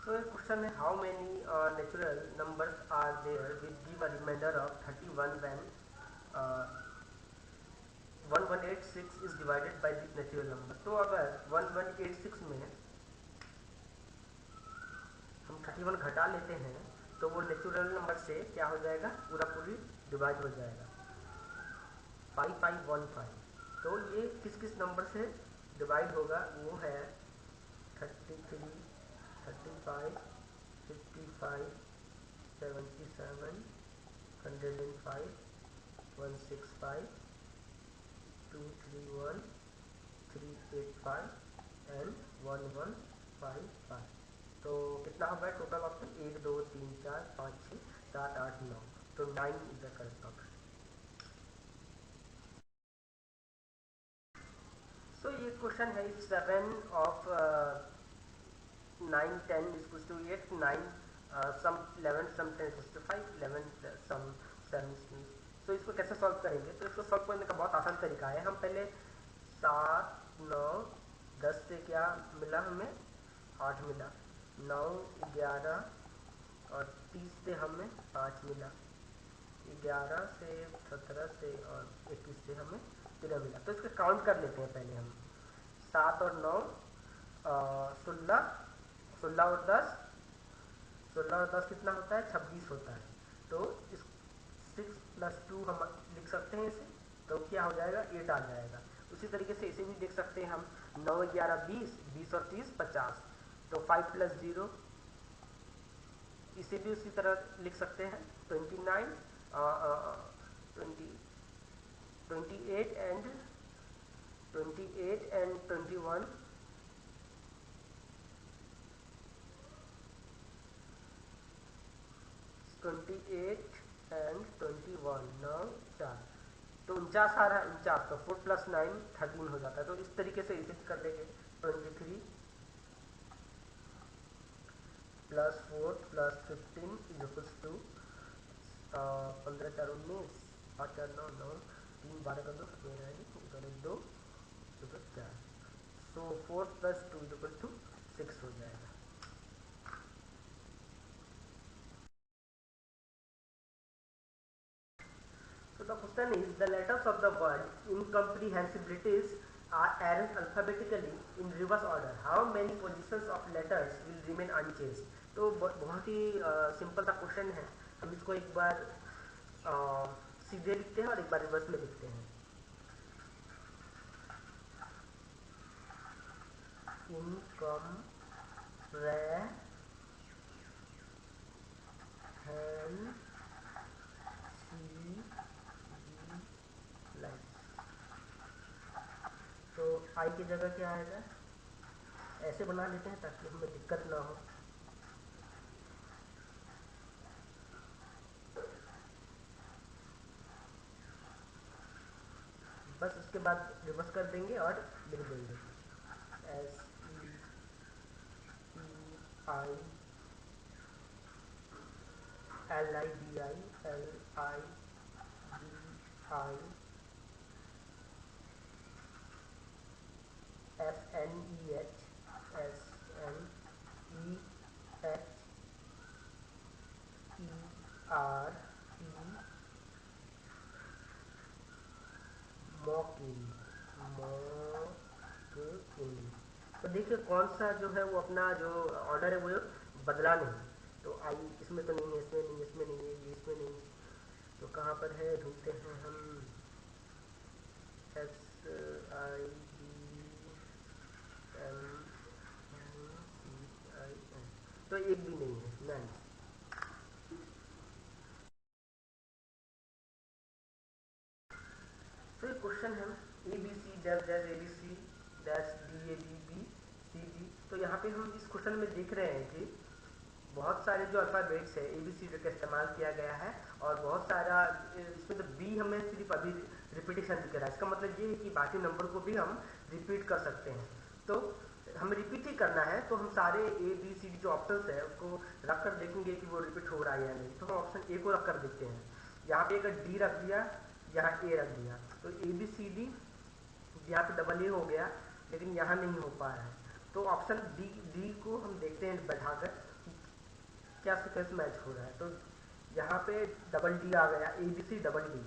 So a question is how many natural numbers are there which give a remainder of 31 when uh, 1186 is divided by this natural number. तो अगर 1186 में हम 31 घटा लेते हैं तो वो नेचुरल नंबर से क्या हो जाएगा, पूरा पूरी डिवाइड हो जाएगा 5515। तो ये किस किस नंबर से डिवाइड होगा, वो है 33, 35, 55, 77, 105, 165, 231, 385 एंड 1155। तो कितना होगा टोटल ऑप्शन 1 2 3 4 5 6 7 8 9। तो 9 is the correct option. So ये क्वेश्चन है 7 of 9 10 is equals to 8 9 some 11 some 10 is equals to 5 11 some 7। तो इसको कैसे सॉल्व करेंगे, तो इसको सॉल्व करने का बहुत आसान तरीका है। हम पहले 7 9 10 से क्या मिला, हमें 8 मिला, 9 11 और 30 से हमें 5 मिला, 11 से 17 से और 21 से हमें 13 मिला। तो इसको काउंट कर लेते हैं पहले हम। 7 और 9 16, 16 और 10, 16 और 10 कितना होता है, 26 होता है। तो इस 6 + 2 हम लिख सकते हैं इसे, तो क्या हो जाएगा 8 आ जाएगा। उसी तरीके से इसे भी देख सकते हैं हम, 9 11 20, 20 और 30 50, तो 5 + 0, इसे भी उसी तरह लिख सकते हैं 29 28 एंड 21, 28 एंड 21 9 4, तो 49 आ रहा है, 49, तो 4 + 9 13 हो जाता है। तो इस तरीके से इसे कर देंगे 23 + 4 + 15 इज इक्वल्स टू 15 4 19, 8 4 9 9, 3 12 का 2 मेरा है 2 4। सो 4 + 2 इज इक्वल टू 6 हो जाएगा। So the question is, the letters of the word incomprehensibilities are arranged alphabetically in reverse order. How many positions of letters will remain unchanged? तो बहुत ही सिंपल सा question है। हम इसको एक बार सीधे लिखते हैं और एक बार रिवर्स में लिखते हैं। तो आई की जगह क्या आएगा, ऐसे बना लेते हैं ताकि हमें दिक्कत ना हो। बस उसके बाद रिवर्स कर देंगे और लिख देंगे तो देखिए कौन सा जो है वो अपना जो ऑर्डर है वो बदला नहीं। तो आई इसमें तो नहीं है, इसमें नहीं, इसमें नहीं है, ये इसमें नहीं, तो कहाँ पर है ढूंढते हैं हम। SIDMCIN, तो एक भी नहीं है मैन। तो ये क्वेश्चन है ABC dash dash ABC dash DABBCD। तो यहाँ पे हम इस क्वेश्चन में देख रहे हैं कि बहुत सारे जो अल्फाबेट्स है ABCD का इस्तेमाल किया गया है और बहुत सारा इसमें तो B हमें सिर्फ अभी रिपीटेशन दिख रहा है। इसका मतलब ये है कि बाकी नंबर को भी हम रिपीट कर सकते हैं। तो हमें रिपीट ही करना है, तो हम सारे ABCD जो ऑप्शंस है उसको रख कर देखेंगे कि वो रिपीट हो रहा है या नहीं। तो हम ऑप्शन A को रख कर देखते हैं। यहाँ पे अगर D रख दिया, यहाँ A रख दिया, तो ABCD यहाँ पे डबल A हो गया, लेकिन यहाँ नहीं हो पा रहा है। तो ऑप्शन डी को हम देखते हैं बैठाकर, क्या सीक्वेंस मैच हो रहा है। तो यहाँ पे डबल डी आ गया, A B C double D,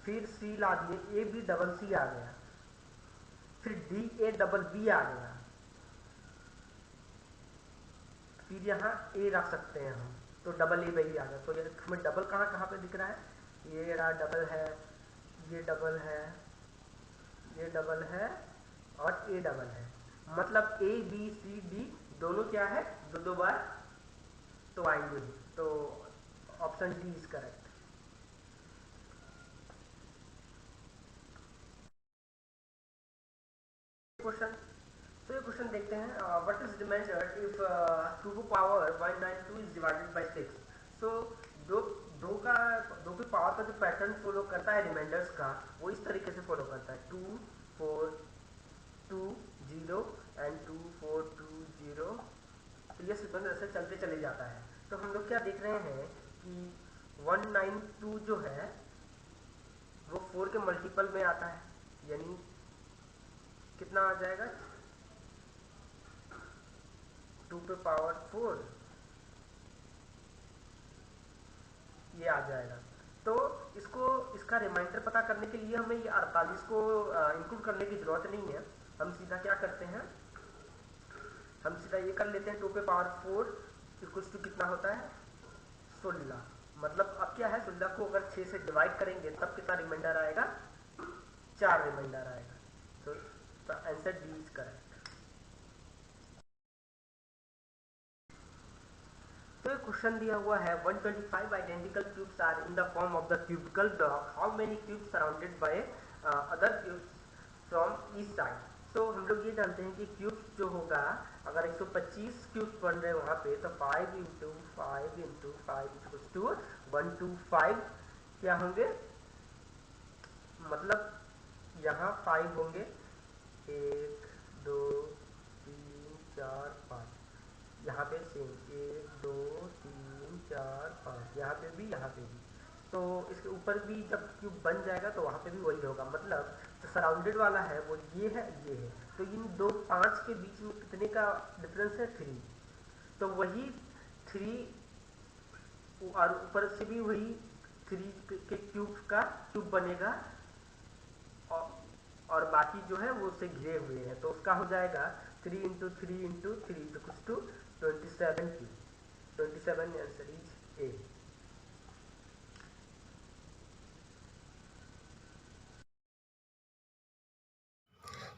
फिर सी ला दिए, ए बी डबल सी आ गया, फिर डी ए डबल बी आ गया, फिर यहाँ ए रख सकते हैं हम, तो डबल ए वही आ गया। तो हमें डबल कहाँ कहाँ पे दिख रहा है, ये रहा डबल है, ये डबल है, ये डबल है और ए डबल है। मतलब ए बी सी डी दोनों क्या है, दो दो बार तो आएंगे। तो option D is correct. Question, तो ये क्वेश्चन देखते हैं, व्हाट इज मेजर्ड इफ 2 की पावर 192 इज डिवाइडेड बाय 6। सो दो दो का दो की पावर का जो पैटर्न फॉलो करता है रिमाइंडर्स का, वो इस तरीके से फॉलो करता है 2 4 2 0 एंड 2 4 2 0। तो ये सीक्वेंस ऐसे चलते चले जाता है। तो हम लोग क्या देख रहे हैं कि 192 जो है वो 4 के मल्टीपल में आता है, यानी कितना आ जाएगा, 2 पे पावर 4 ये आ जाएगा। तो इसको इसका रिमाइंडर पता करने के लिए हमें ये 48 को इंक्लूड करने की जरूरत नहीं है। हम सीधा क्या करते हैं, हम सीधा ये कर लेते हैं 2 पे पावर 4 इक्वल्स टू कितना होता है 16। मतलब अब क्या है, 16 को अगर 6 से डिवाइड करेंगे तब कितना रिमाइंडर आएगा, 4 रिमाइंडर आएगा। तो आंसर डी इज करेक्ट। तो एक क्वेश्चन दिया हुआ है 125 identical cubes are in the form of the cubical block, how many cubes surrounded by other cubes from each side. तो हम लोग ये जानते हैं कि क्यूब्स जो होगा, अगर 125 क्यूब्स बन रहे हैं वहाँ पे, तो 5 इंटू 5 इंटू 5 इक्वल्स टू 125 क्या होंगे, मतलब यहाँ 5 होंगे, 1 2 3 4 5, यहाँ पे सेम 1 2 3 4 5, यहाँ पे भी, यहाँ पे भी। तो इसके ऊपर भी जब क्यूब बन जाएगा तो वहाँ पे भी वही होगा, मतलब जो सराउंडेड वाला है वो ये है, ये है। तो इन दो 5 के बीच में कितने का डिफरेंस है, 3। तो वही 3 और ऊपर से भी वही 3 के क्यूब का क्यूब बनेगा, और बाकी जो है वो उससे घिरे हुए हैं। तो उसका हो जाएगा 3 into 3 into 3 equals to 27 cube. 27 answer is A.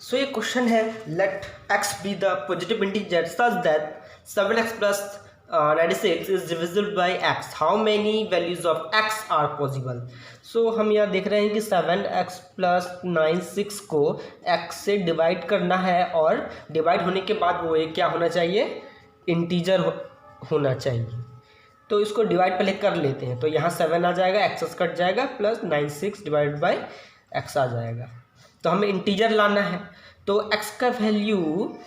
So ये क्वेश्चन है, let x be the positive integer such that 7x plus 96 is divisible by x, how many values of x are possible. So हम यहाँ देख रहे हैं कि 7x plus 96 को x से डिवाइड करना है, और डिवाइड होने के बाद वो एक क्या होना चाहिए, इंटीजर होना चाहिए। तो इसको डिवाइड पहले कर लेते हैं। तो यहाँ 7 आ जाएगा, एक्सेस कट जाएगा, प्लस 96 डिवाइड बाय x आ जाएगा। तो हमें इंटीजर लाना है, तो x का वैल्यू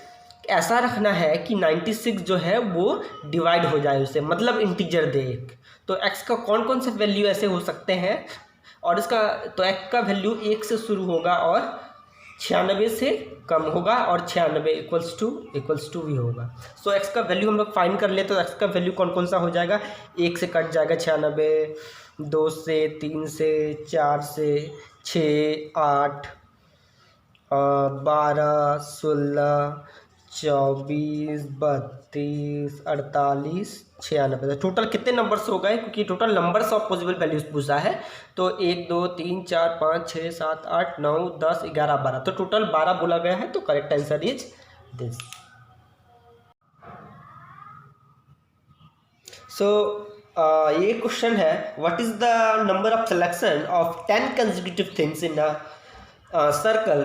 ऐसा रखना है कि 96 जो है वो डिवाइड हो जाए उससे, मतलब इंटीजर दे एक। तो x का कौन कौन से वैल्यू ऐसे हो सकते हैं, और इसका तो x का वैल्यू 1 से शुरू होगा और 96 से कम होगा, और 96 इक्वल्स टू भी होगा। सो x का वैल्यू हम लोग फाइंड कर ले, तो x का वैल्यू कौन कौन सा हो जाएगा, 1 से कट जाएगा 96, 2 से, 3 से, 4 से, 6 8 12 16 24 32 48 96। टोटल कितने नंबर्स हो गए, क्योंकि total numbers of possible values पूछा है। तो 1 2 3 4 5 6 7 8 9 10 11 12, तो टोटल 12 बोला गया है। तो correct answer is this. So ये क्वेश्चन है, what is the number of selection of 10 consecutive things in a circle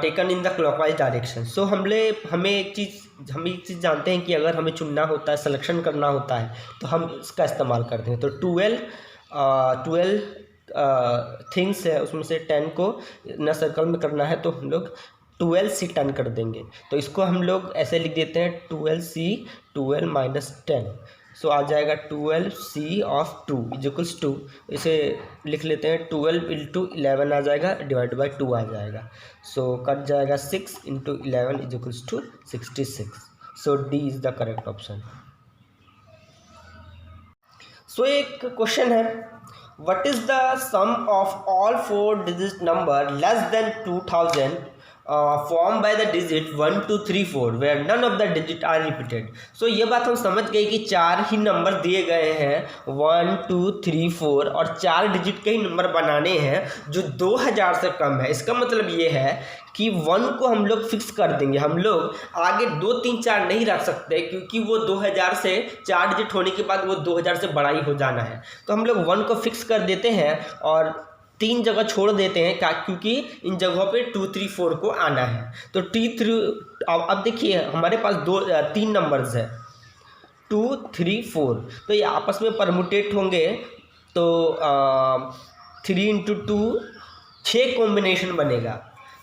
taken in the clockwise direction. So हम एक चीज़ जानते हैं कि अगर हमें चुनना होता है, सिलेक्शन करना होता है, तो हम इसका इस्तेमाल करते हैं। तो 12 थिंग्स है, उसमें से 10 को न सर्कल में करना है, तो हम लोग 12 से 10 कर देंगे। तो इसको हम लोग ऐसे लिख देते हैं 12C 12 माइनस 10। सो आ जाएगा 12C ऑफ 2 इक्वल्स 2। इसे लिख लेते हैं 12 इंटू 11 आ जाएगा, डिवाइड बाई 2 आ जाएगा। सो कट जाएगा 6 into 11 equals to 66। So D is the correct option. So एक क्वेश्चन है, what is the sum of all 4 digit number less than 2000 form by the digit 1 2 3 4 where none of the digit are repeated. So ये बात हम समझ गए कि 4 ही number दिए गए हैं 1 2 3 4 और 4 डिजिट के ही नंबर बनाने हैं जो 2000 से कम है। इसका मतलब ये है कि 1 को हम लोग फिक्स कर देंगे, हम लोग आगे 2 3 4 नहीं रख सकते क्योंकि वो 2000 से 4 डिजिट होने के बाद वो 2000 से बड़ा ही हो जाना है। तो हम लोग 1 को फिक्स कर देते हैं और 3 जगह छोड़ देते हैं क्योंकि इन जगहों पे 2 3 4 को आना है। तो अब देखिए हमारे पास 3 नंबर्स है 2 3 4, तो ये आपस में परमुटेट होंगे तो 3 इंटू 2 6 कॉम्बिनेशन बनेगा।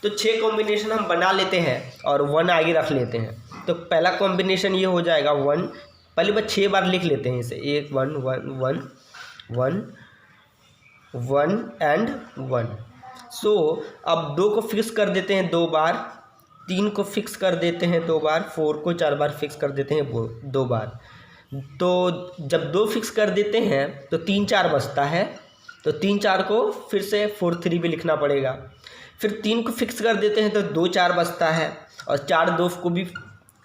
तो 6 कॉम्बिनेशन हम बना लेते हैं और 1 आगे रख लेते हैं। तो पहला कॉम्बिनेशन ये हो जाएगा 1, पहले बस 6 बार लिख लेते हैं इसे, 1 1 1 1 1 1 एंड 1। सो अब 2 को फिक्स कर देते हैं 2 बार, 3 को फिक्स कर देते हैं 2 बार, 4 को 4 बार फिक्स कर देते हैं 2 बार। तो जब 2 फिक्स कर देते हैं तो 3 4 बचता है, तो 3 4 को फिर से 4 3 भी लिखना पड़ेगा। फिर 3 को फिक्स कर देते हैं तो 2 4 बचता है और 4 2 को भी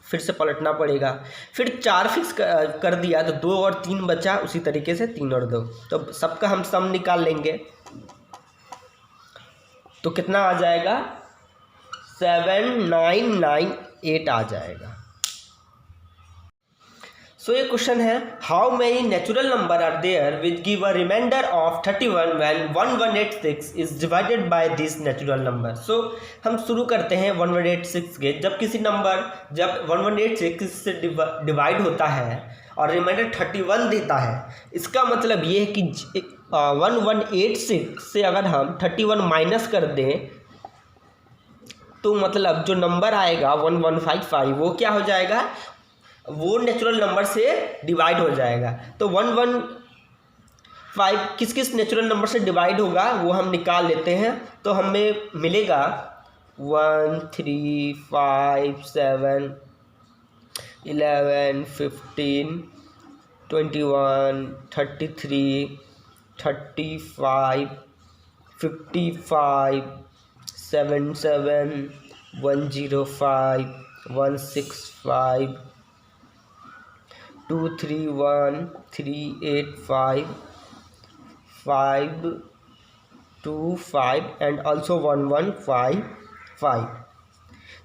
फिर से पलटना पड़ेगा। फिर 4 फिक्स कर दिया तो 2 और 3 बचा, उसी तरीके से 3 और 2। तो सबका हम सम निकाल लेंगे तो कितना आ जाएगा 7998 आ जाएगा। सो ये क्वेश्चन है, how many natural number are there which give a reminder of 31 when 1186 is divided by this natural number. So हम शुरू करते हैं 1186 के। जब किसी नंबर जब 1186 से डिवाइड होता है और रिमाइंडर 31 देता है, इसका मतलब ये है कि 1186 से अगर हम 31 माइनस कर दें तो मतलब जो नंबर आएगा 1155 वो क्या हो जाएगा, वो नेचुरल नंबर से डिवाइड हो जाएगा। तो 115 किस किस नेचुरल नंबर से डिवाइड होगा वो हम निकाल लेते हैं। तो हमें मिलेगा 1 3 5 7 11 15 21 33 35 55 77 105 165 231 385 525 एंड ऑल्सो 1155।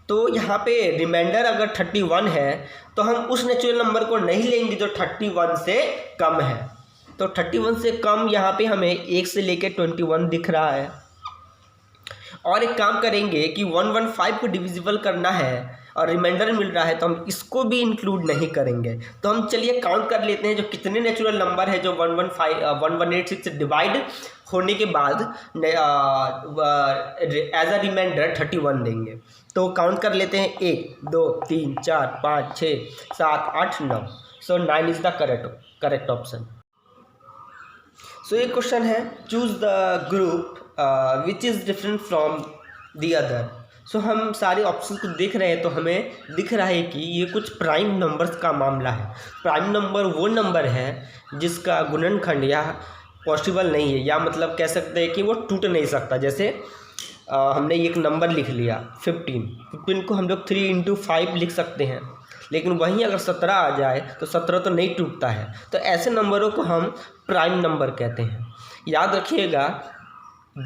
तो यहाँ पे रिमाइंडर अगर 31 है तो हम उस नेचुरल नंबर को नहीं लेंगे जो 31 से कम है। तो 31 से कम यहाँ पे हमें 1 से लेके 21 दिख रहा है। और एक काम करेंगे कि 115 को डिविजिबल करना है और रिमाइंडर मिल रहा है तो हम इसको भी इंक्लूड नहीं करेंगे। तो हम चलिए काउंट कर लेते हैं जो कितने नेचुरल नंबर है जो 1186 से डिवाइड होने के बाद एज अ रिमाइंडर 31 देंगे। तो काउंट कर लेते हैं 1 2 3 4 5 6 7 8 9। So 9 is the correct option. So ये क्वेश्चन है, choose the group which is different from the other. So हम सारे ऑप्शन को देख रहे हैं तो हमें दिख रहा है कि ये कुछ प्राइम नंबर्स का मामला है। प्राइम नंबर वो नंबर है जिसका गुणनखंड या पॉसिबल नहीं है, या मतलब कह सकते हैं कि वो टूट नहीं सकता। जैसे हमने एक नंबर लिख लिया 15 को हम लोग 3 इंटू 5 लिख सकते हैं, लेकिन वहीं अगर 17 आ जाए तो 17 तो नहीं टूटता है। तो ऐसे नंबरों को हम प्राइम नंबर कहते हैं। याद रखिएगा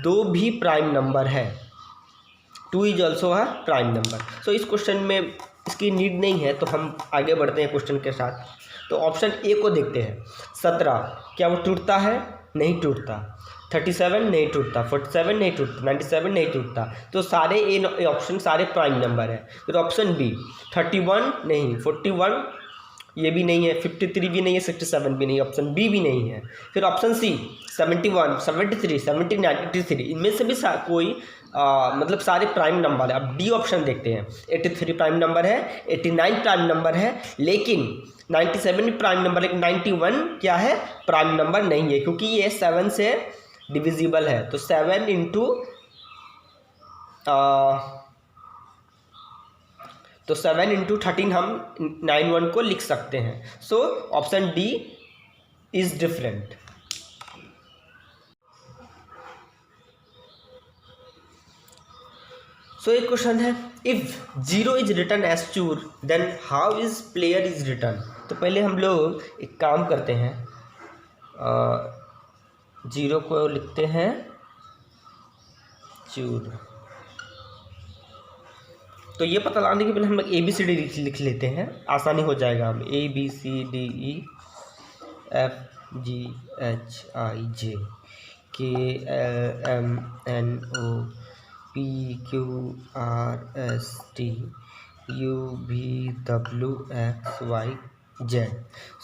2 भी प्राइम नंबर है, 2 is also a prime number. So इस क्वेश्चन में इसकी नीड नहीं है तो हम आगे बढ़ते हैं क्वेश्चन के साथ। तो ऑप्शन ए को देखते हैं, 17 क्या वो टूटता है? नहीं टूटता। 37 नहीं टूटता, 47 नहीं टूटता, 97 नहीं टूटता। तो सारे ए ऑप्शन सारे प्राइम नंबर है। फिर ऑप्शन बी 31 नहीं, 41 ये भी नहीं है, 53 भी नहीं है, 67 भी नहीं है, ऑप्शन बी भी नहीं है। फिर ऑप्शन सी 71 73 79 83 इनमें से भी कोई मतलब सारे प्राइम नंबर है। अब डी ऑप्शन देखते हैं, 83 प्राइम नंबर है, 89 प्राइम नंबर है, लेकिन 97 भी प्राइम नंबर, लेकिन 91 क्या है? प्राइम नंबर नहीं है, क्योंकि ये 7 से डिविजिबल है। तो 7 इंटू तो 7 इंटू 13 हम 91 को लिख सकते हैं। So option D is different. So एक क्वेश्चन है, इफ 0 इज रिटर्न एज चूर then how is player is written. तो पहले हम लोग एक काम करते हैं, 0 को लिखते हैं चूर। तो ये पता लगाने के पहले हम लोग ABCD लिख लेते हैं, आसानी हो जाएगा। हम ABCDE FGHIJ KLMNOPQRST UVWXYZ।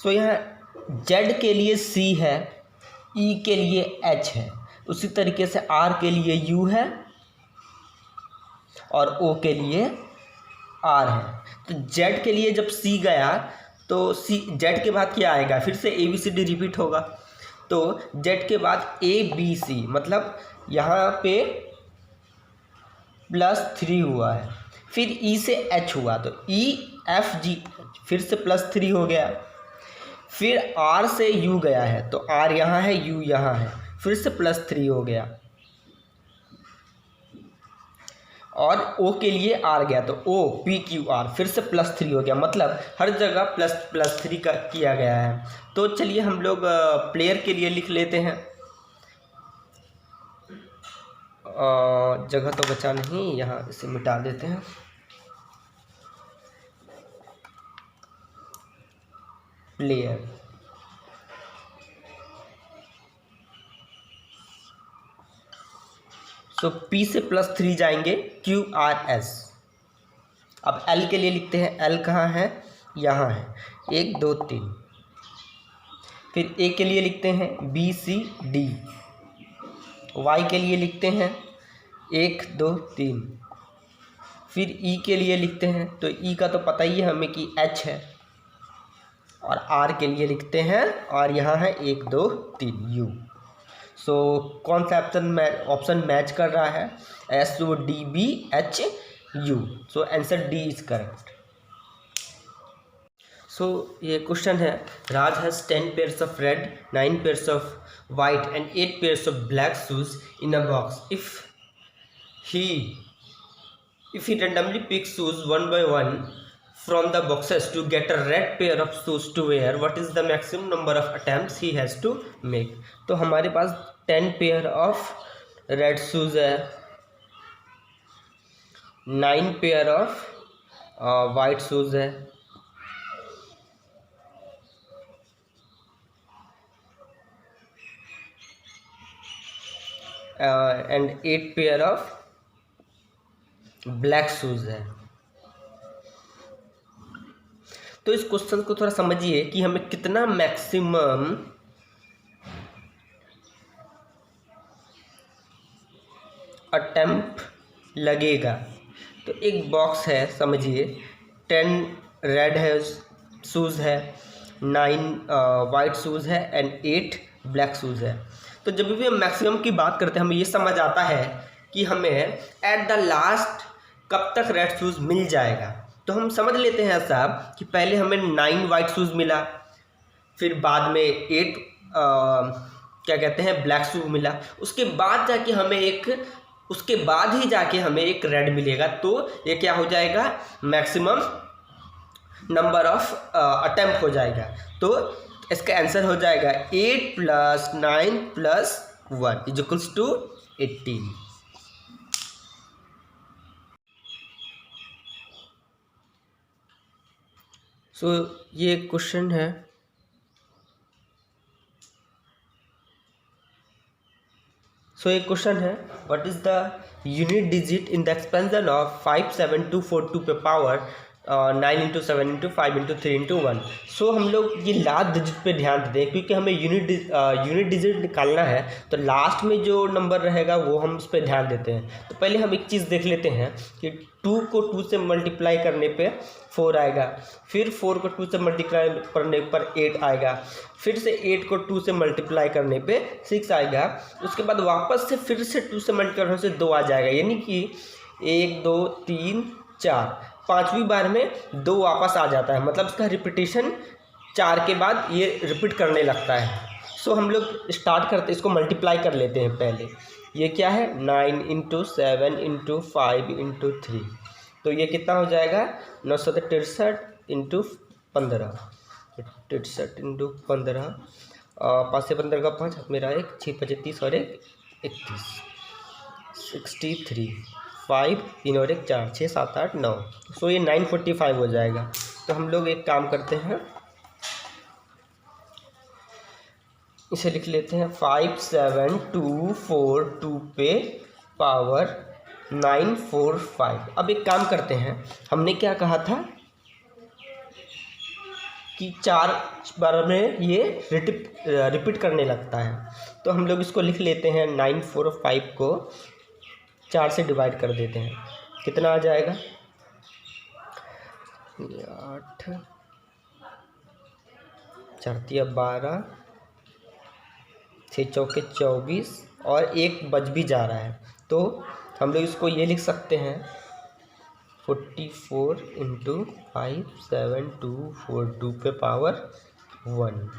सो यहाँ Z के लिए C है, E के लिए H है, उसी तरीके से R के लिए U है और O के लिए R है। तो Z के लिए जब C गया तो Z के बाद क्या आएगा, फिर से ABCD रिपीट होगा। तो Z के बाद ABC, मतलब यहाँ पे +3 हुआ है, फिर E से H हुआ तो EFG फिर से +3 हो गया, फिर R से U गया है तो R यहाँ है, U यहाँ है, फिर से +3 हो गया, और O के लिए R गया तो OPQR फिर से +3 हो गया। मतलब हर जगह +3 का किया गया है। तो चलिए हम लोग प्लेयर के लिए लिख लेते हैं। जगह तो बचा नहीं, यहाँ इसे मिटा देते हैं। प्लेयर, तो P से +3 जाएंगे QRS। अब L के लिए लिखते हैं, L कहाँ है, यहाँ है, 1 2 3। फिर A के लिए लिखते हैं BCD, Y के लिए लिखते हैं 1 2 3। फिर E के लिए लिखते हैं, तो E का तो पता ही है हमें कि H है, और R के लिए लिखते हैं, और यहाँ है 1 2 3 U। सो कौन सा ऑप्शन मैच कर रहा है, SODBHU। So answer D is correct. So ये क्वेश्चन है, Raj has 10 pairs of red, 9 pairs of white and 8 pairs of black shoes in a box. If he randomly picks shoes one by one from the boxes to get a red pair of shoes to wear, what is the maximum number of attempts he has to make? तो हमारे पास 10 pair of red shoes है, 9 pair of white shoes है, and 8 pair of black shoes है। तो इस question को थोड़ा समझिए कि हमें कितना मैक्सिमम अटेम्प्ट लगेगा। तो एक बॉक्स है, समझिए 10 रेड है शूज़ है, 9 वाइट शूज़ है एंड 8 ब्लैक शूज़ है। तो जब भी हम मैक्सिमम की बात करते हैं हमें ये समझ आता है कि हमें एट द लास्ट कब तक रेड शूज़ मिल जाएगा। तो हम समझ लेते हैं ऐसा कि पहले हमें 9 वाइट शूज़ मिला, फिर बाद में 8 क्या कहते हैं ब्लैक शूज़ मिला, उसके बाद ही जाके हमें एक रेड मिलेगा। तो ये क्या हो जाएगा, मैक्सिमम नंबर ऑफ अटेम्प्ट हो जाएगा। तो इसका आंसर हो जाएगा 8 + 9 + 1 = 18। सो ये क्वेश्चन है, what is the unit digit in the expansion of 57242 पे पावर 9 × 7 × 5 × 3 × 1। सो हम लोग ये लास्ट डिजिट पे ध्यान दें, क्योंकि हमें यूनिट डिजिट निकालना है। तो लास्ट में जो नंबर रहेगा वो हम उस पर ध्यान देते हैं। तो पहले हम एक चीज़ देख लेते हैं कि 2 को 2 से मल्टीप्लाई करने पे 4 आएगा, फिर 4 को 2 से मल्टीप्लाई करने पर 8 आएगा, फिर से 8 को 2 से मल्टीप्लाई करने पे 6 आएगा, उसके बाद वापस से फिर से 2 से मल्टीप्लाई करने से 2 आ जाएगा। यानी कि 1 2 3 4 5वीं बार में 2 वापस आ जाता है। मतलब इसका रिपीटेशन 4 के बाद ये रिपीट करने लगता है। सो हम लोग स्टार्ट करते, इसको मल्टीप्लाई कर लेते हैं पहले। ये क्या है 9 इंटू 7 इंटू 5 इंटू 3, तो ये कितना हो जाएगा 963 इंटू 15, 63 इंटू 15, 5 से 15 का 5 मेरा 1, 6 5 30 और 1 31, 63, 5 3 और 1 4, 6 7 8 9। सो ये 945 हो जाएगा। तो हम लोग एक काम करते हैं, इसे लिख लेते हैं 5 7 2 4 2 पे पावर 945। अब एक काम करते हैं, हमने क्या कहा था कि 4 बार में ये रिपीट करने लगता है। तो हम लोग इसको लिख लेते हैं 945 को 4 से डिवाइड कर देते हैं, कितना आ जाएगा 8 4 12, 6 चौके 24 और 1 बच भी जा रहा है। तो हम लोग इसको ये लिख सकते हैं 44 इंटू 5 7 2 4 2 पे पावर 1,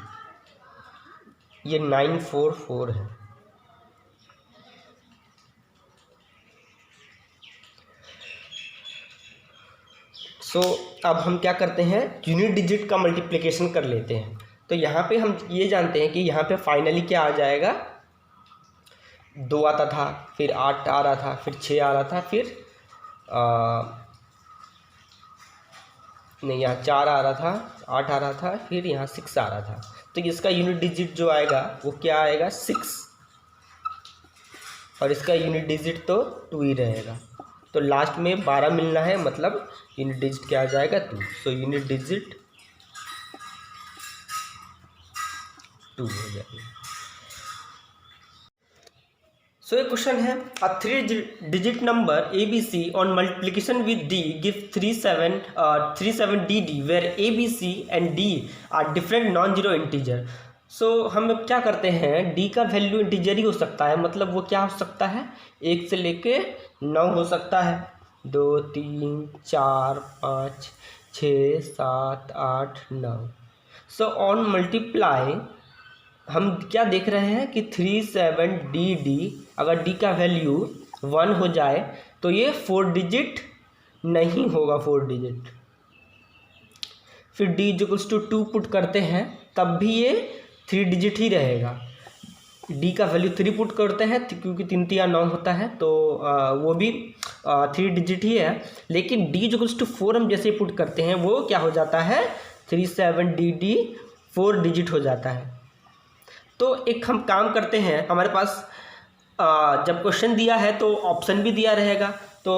ये 944 है। सो अब हम क्या करते हैं, यूनिट डिजिट का मल्टीप्लिकेशन कर लेते हैं। तो यहाँ पे हम ये जानते हैं कि यहाँ पे फाइनली क्या आ जाएगा, 2 आता था, फिर 8 आ रहा था, फिर 6 आ रहा था, फिर नहीं यहाँ 4 आ रहा था, 8 आ रहा था, फिर यहाँ 6 आ रहा था। तो इसका यूनिट डिजिट जो आएगा वो क्या आएगा 6, और इसका यूनिट डिजिट तो 2 ही रहेगा। तो लास्ट में 12 मिलना है, मतलब यूनिट डिजिट क्या आ जाएगा 2। सो यूनिट डिजिट 2 हो जाएगा। सो ये क्वेश्चन है, a 3 digit number ABC on multiplication with D give 37DD where ABC and D are different non zero integer. So हम क्या करते हैं, D का वैल्यू इंटीजर ही हो सकता है, मतलब वो क्या हो सकता है 1 से लेके 9 हो सकता है, 2 3 4 5 6 7 8 9। सो ऑन मल्टीप्लाई हम क्या देख रहे हैं कि 37DD, अगर D का वैल्यू 1 हो जाए तो ये 4 डिजिट नहीं होगा, 4 डिजिट। फिर D इक्वल्स टू 2 पुट करते हैं तब भी ये 3 डिजिट ही रहेगा। D का वैल्यू 3 पुट करते हैं क्योंकि 3 3 9 होता है, तो वो भी 3 डिजिट ही है। लेकिन D इक्वल्स टू 4 हम जैसे पुट करते हैं वो क्या हो जाता है 37DD 4 डिजिट हो जाता है। तो एक हम काम करते हैं, हमारे पास जब क्वेश्चन दिया है तो ऑप्शन भी दिया रहेगा। तो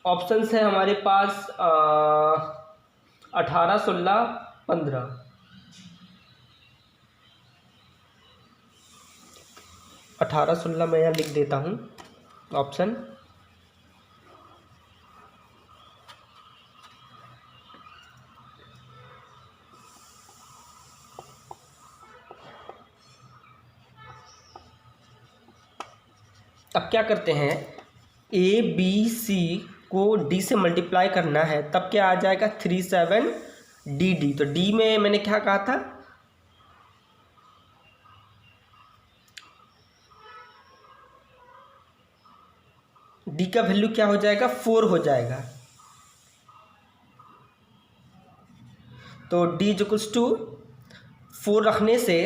ऑप्शंस है हमारे पास 18 16 15। 18 16 मैं यहाँ लिख देता हूँ ऑप्शन। अब क्या करते हैं, ABC को D से मल्टीप्लाई करना है, तब क्या आ जाएगा 37DD। तो D में मैंने क्या कहा था D का वैल्यू क्या हो जाएगा 4 हो जाएगा। तो D इक्वल्स टू 4 रखने से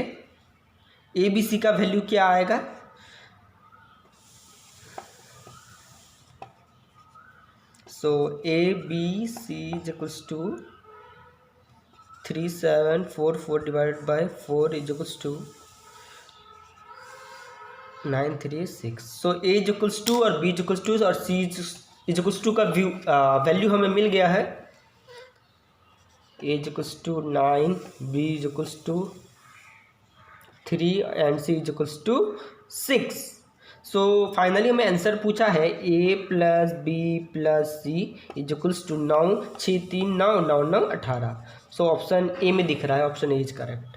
ABC का वैल्यू क्या आएगा, so ABC equals to 3744 divided by 4 equals to 936। So A equals to और B इक्वल्स टू और C इक्वल्स टू का वैल्यू हमें मिल गया है। A equals to 9, B equals to 3 and C equals to 6। So finally हमें आंसर पूछा है A plus B plus C equals to 9 6 3 9 9 9 18। So option A में दिख रहा है, option A is correct.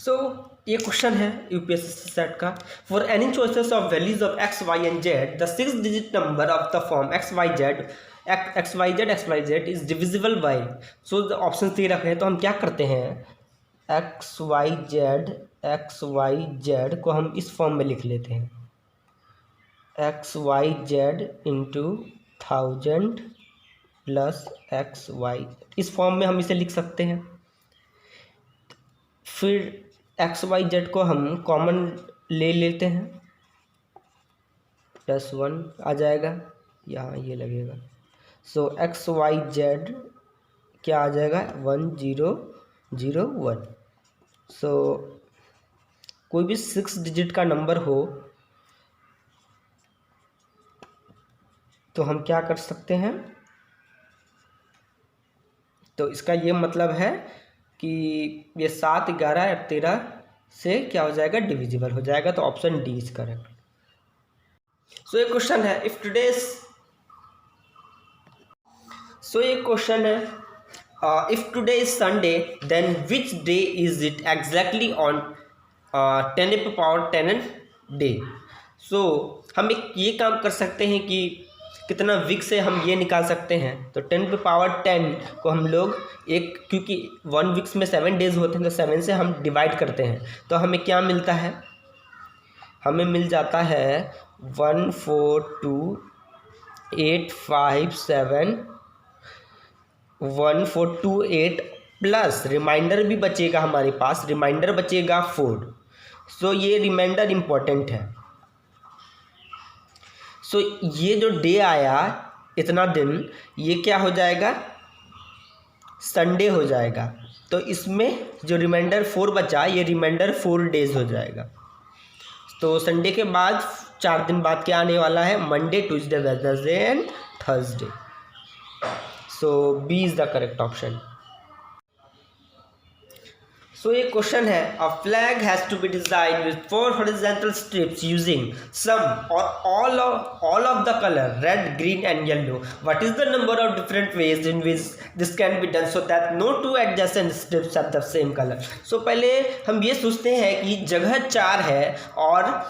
So ये क्वेश्चन है यूपीएससी सेट का। For any choices of values of X Y and Z the 6 digit number of the form X Y Z is divisible by. So the option दे रखे हैं, तो हम क्या करते हैं, एक्स वाई जेड को हम इस फॉर्म में लिख लेते हैं, X Y Z into 1000 plus X Y, इस फॉर्म में हम इसे लिख सकते हैं। फिर एक्स वाई जेड को हम कॉमन ले लेते हैं, +1 आ जाएगा, यहाँ ये लगेगा। सो एक्स वाई जेड क्या आ जाएगा, 1001। सो कोई भी 6 डिजिट का नंबर हो तो हम क्या कर सकते हैं, तो इसका ये मतलब है कि ये 7, 11 और 13 से क्या हो जाएगा, डिविजिबल हो जाएगा। तो option D is correct. So ये क्वेश्चन है, if today is Sunday then which day is it exactly on 10⁻10 day. So हम एक ये काम कर सकते हैं कि कितना वीक से हम ये निकाल सकते हैं, तो 10⁻10 को हम लोग एक, क्योंकि 1 वीक्स में 7 डेज होते हैं तो 7 से हम डिवाइड करते हैं, तो हमें क्या मिलता है, हमें मिल जाता है 142,857,1428 प्लस रिमाइंडर भी बचेगा हमारे पास, रिमाइंडर बचेगा 4। सो ये रिमाइंडर इम्पोर्टेंट है। सो ये जो डे आया इतना दिन, ये क्या हो जाएगा, संडे हो जाएगा। तो इसमें जो रिमाइंडर 4 बचा, ये रिमाइंडर 4 डेज हो जाएगा। तो संडे के बाद 4 दिन बाद क्या आने वाला है, Monday, Tuesday, Wednesday and Thursday. So B is the correct option. So ये क्वेश्चन है, a flag has to be design with 4 horizontal strips using some और all of the colour red, green and yellow. What is the number of different ways in which this can be done so that no 2 adjacent strips have the same colour. So पहले हम ये सोचते हैं कि जगह 4 है और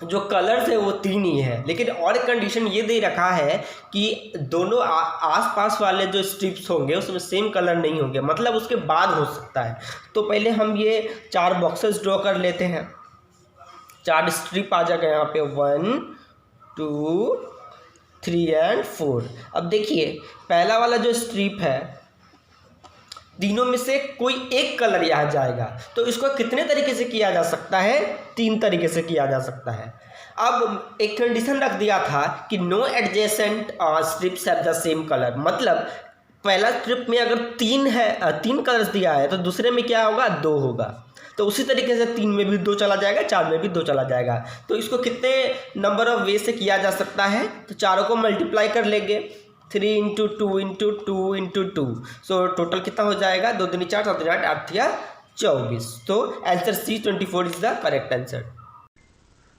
जो कलर्स है वो 3 ही है, लेकिन और कंडीशन ये दे रखा है कि दोनों आसपास वाले जो स्ट्रिप्स होंगे उसमें सेम कलर नहीं होंगे, मतलब उसके बाद हो सकता है। तो पहले हम ये 4 बॉक्सेस ड्रॉ कर लेते हैं, 4 स्ट्रिप आ जाएगा यहाँ पे, 1 2 3 एंड 4। अब देखिए पहला वाला जो स्ट्रिप है, तीनों में से कोई एक कलर यहाँ जाएगा, तो इसको कितने तरीके से किया जा सकता है, 3 तरीके से किया जा सकता है। अब एक कंडीशन रख दिया था कि no adjacent strips have the same colour, मतलब पहला स्ट्रिप में अगर 3 कलर्स दिया है तो दूसरे में क्या होगा, 2 होगा। तो उसी तरीके से 3 में भी 2 चला जाएगा, 4 में भी 2 चला जाएगा। तो इसको कितने नंबर ऑफ वे से किया जा सकता है, तो चारों को मल्टीप्लाई कर लेंगे, 3 into 2 into 2 into 2। So total कितना हो जाएगा, 2 दूनी 4, 4 दूनी 8, 8 या 24। तो answer C 24 is the correct answer.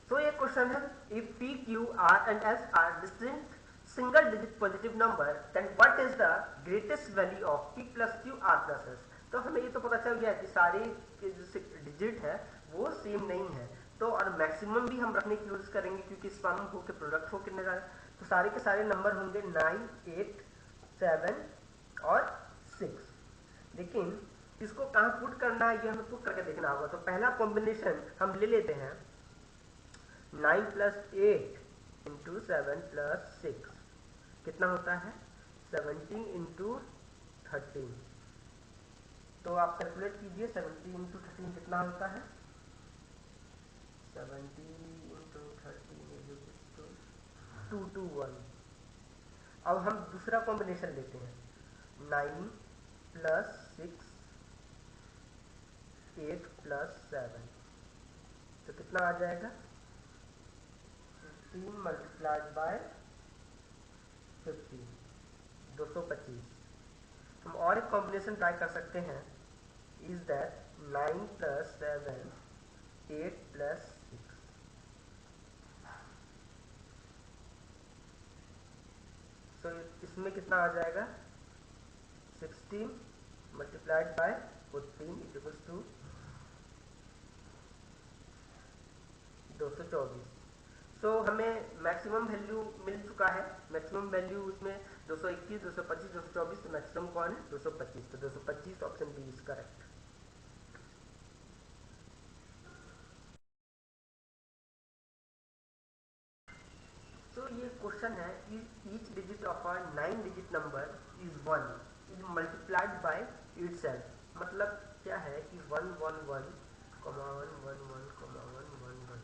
तो ये क्वेश्चन है, if P, Q, R and S are distinct single digit positive number then what is the greatest value of P plus Q, R plus S। तो हमें ये तो पता चल गया कि सारे जो डिजिट है वो सेम नहीं है, तो और मैक्सिमम भी हम रखने की कोशिश करेंगे क्योंकि सम हो के प्रोडक्ट हो कितने सारे, तो सारे के सारे नंबर होंगे 9, 8, 7 और 6। लेकिन इसको कहाँ पुट करना है ये हमें पुट करके देखना होगा। तो पहला कॉम्बिनेशन हम ले लेते हैं, 9 प्लस 8 इंटू 7 प्लस 6 कितना होता है, 17 इंटू 13। तो आप कैलकुलेट कीजिए, 17 इंटू 13 कितना होता है, 17 इंटू 13 221। अब हम दूसरा कॉम्बिनेशन लेते हैं, 9 प्लस 6 8 प्लस 7, तो कितना आ जाएगा, 15 मल्टीप्लाइड बाय 50, 225। हम और एक कॉम्बिनेशन ट्राई कर सकते हैं, इज दैट 9 प्लस 7 8 प्लस 6। तो इसमें कितना आ जाएगा, 16 मल्टीप्लाइड बाय 14 इक्वल्स टू 224। सो हमें मैक्सिमम वैल्यू मिल चुका है। मैक्सिमम वैल्यू उसमें 221, 225, 224, तो मैक्सिमम कौन है? 225। तो 225 option B is correct. So ये क्वेश्चन है, each digit of a 9 digit number is 1 is multiplied by itself. मतलब क्या है कि 111, 111,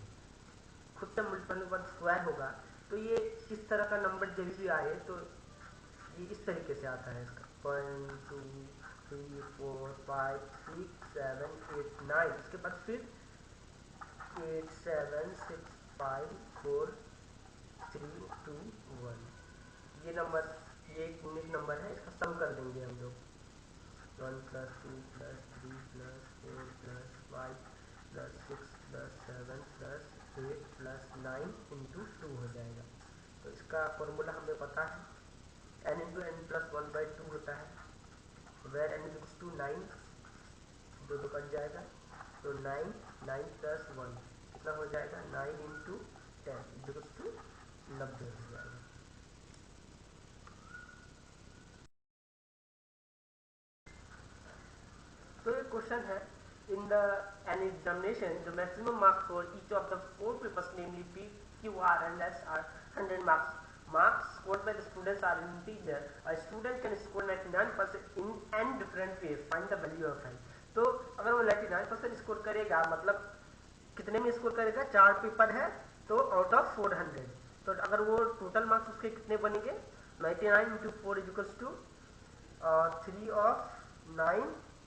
खुद से मल्टीपल पर स्क्वायर होगा। तो ये इस तरह का नंबर जब भी आए तो ये इस तरीके से आता है इसका 1 2 3 4 5 6 7 8 9। इसके बाद फिर 8 7 6 5 4 3 2 1। ये नंबर, ये एक यूनिक नंबर है, इसका सम कर देंगे हम लोग। 1 + 2 + 3 + 4 + 5 + 6 + 7 + 8 + 9 × 2 हो जाएगा। तो इसका फॉर्मूला हमें पता है, n × n + 1/2 होता है। वेर n = 9, 2 2 कट जाएगा, तो 9 9 + 1 कितना हो जाएगा? 9 × 10 = 90 हो जाएगा। तो ये क्वेश्चन है, in the an examination the maximum marks for each of the 4 papers namely P, Q, R and S are 100 marks. Marks scored by the students are in integer. A student can score 99% in n different ways. Find the value of n. तो अगर वो 99% score करेगा, मतलब कितने में score करेगा? 4 paper है तो आउट ऑफ 400। तो अगर वो टोटल मार्क्स उसके कितने बनेंगे? 99 × 4 = 3 ऑफ 9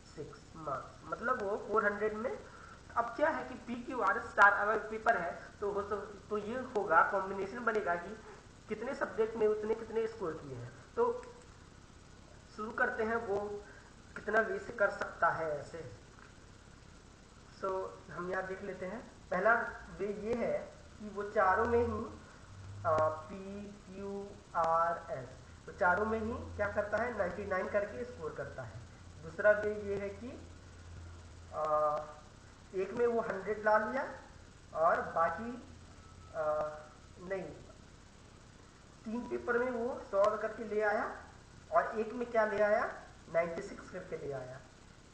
6 मार्क्स, मतलब वो 400 में। अब क्या है कि पी क्यू आर स्टार अगर पेपर है तो ये होगा, कॉम्बिनेशन बनेगा कि कितने सब्जेक्ट में उतने कितने स्कोर किए हैं। तो शुरू करते हैं, वो कितना वे से कर सकता है ऐसे। सो हम यहाँ देख लेते हैं। पहला वे ये है कि वो चारों में ही पी क्यू आर एस, तो चारों में ही क्या करता है? 99 करके स्कोर करता है। दूसरा वे ये है कि एक में वो 100 ला लिया और बाकी नहीं, 3 पेपर में वो 100 करके ले आया और एक में क्या ले आया? 96 करके ले आया।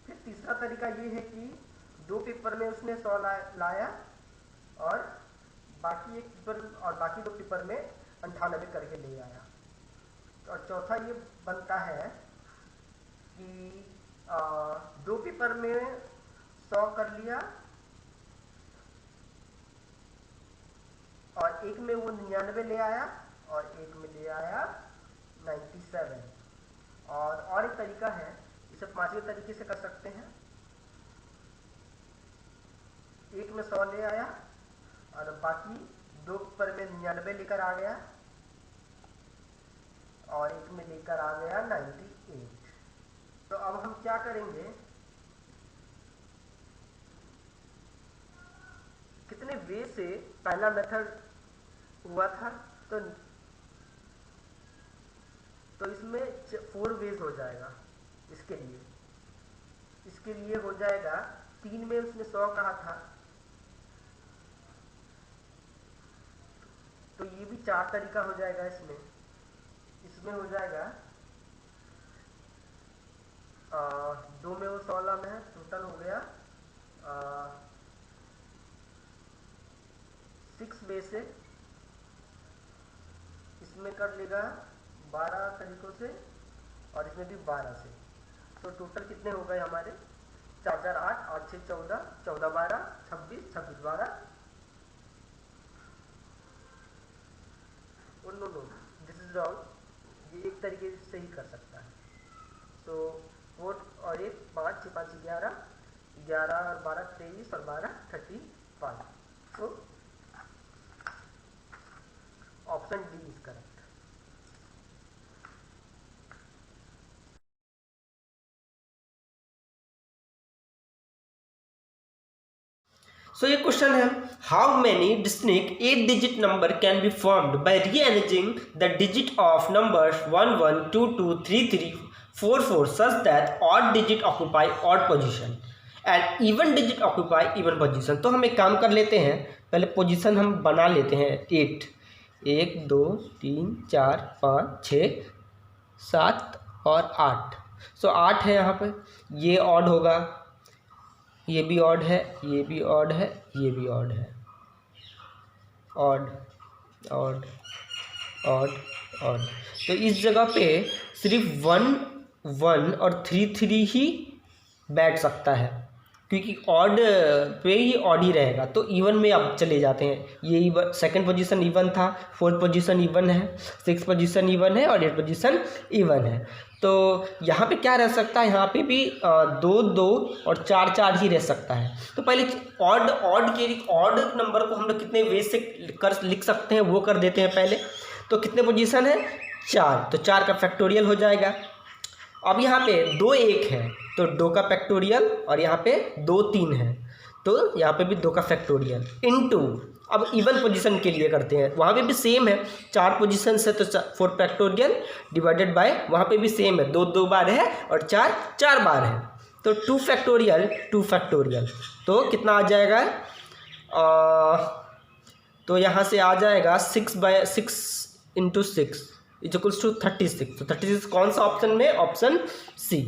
फिर तीसरा तरीका ये है कि 2 पेपर में उसने 100 लाया और बाकी एक पेपर और बाकी 2 पेपर में 98 करके ले आया। और चौथा ये बनता है कि 2 पेपर में 100 कर लिया और एक में वो 99 ले आया और एक में ले आया 97। और एक तरीका है, इसे 5वें तरीके से कर सकते हैं। एक में 100 ले आया और बाकी 2 पेपर में 99 लेकर आ गया और एक में लेकर आ गया 98। तो अब हम क्या करेंगे, कितने वे से पहला मेथड हुआ था, तो इसमें 4 वेज हो जाएगा। इसके लिए हो जाएगा, 3 में उसने 100 कहा था, तो ये भी 4 तरीका हो जाएगा। इसमें हो जाएगा 2 में वो 100 लाना है, टोटल हो गया 6 वे से। इसमें कर लेगा 12 तरीकों से और इसमें भी 12 से। तो टोटल कितने हो गए हमारे? 4 4 8 8 6 14 14 12 26 26 12। No no, this is wrong. ये एक तरीके से ही कर सकता है। सो 4 और 1 5 6 5 11 11 और 12 23 और 12 35। So option D is correct. So ये क्वेश्चन है, how many distinct 8 digit number can be formed by rearranging the digit of numbers 1 1 2 2 3 3 4 4 such that odd digit occupy odd position and even digit occupy even position. तो हम एक काम कर लेते हैं, पहले पोजीशन हम बना लेते हैं 8, 1 2 3 4 5 6 7 और 8। सो 8 है यहाँ पे, ये ऑड होगा, ये भी ऑड है, ये भी ऑड है, ये भी ऑड है, ऑड ऑड ऑड ऑड। तो इस जगह पे सिर्फ 1 1 और 3 3 ही बैठ सकता है, क्योंकि ऑड पे ही ऑड ही रहेगा। तो इवन में अब चले जाते हैं, ये इवन, सेकंड पोजीशन इवन था, फोर्थ पोजीशन इवन है, सिक्स पोजीशन इवन है और 8 पोजीशन इवन है। तो यहाँ पे क्या रह सकता है, यहाँ पे भी 2 2 और 4 4 ही रह सकता है। तो पहले ऑड नंबर को हम लोग कितने वे से कर लिख सकते हैं वो कर देते हैं पहले। तो कितने पोजीशन है, 4, तो 4 का फैक्टोरियल हो जाएगा। अब यहाँ पे 2 1 है तो 2 का फैक्टोरियल, और यहाँ पे 2 3 है तो यहाँ पे भी 2 का फैक्टोरियल इनटू, अब इवन पोजीशन के लिए करते हैं, वहाँ पे भी सेम है, 4 पोजीशन है तो 4 फैक्टोरियल डिवाइडेड बाय, वहाँ पे भी सेम है, 2 2 बार है और 4 4 बार है, तो 2 फैक्टोरियल। तो कितना आ जाएगा, तो यहाँ से आ जाएगा 6 × 6 इज इक्वल्स टू 36। तो 36 कौन सा ऑप्शन में, ऑप्शन सी।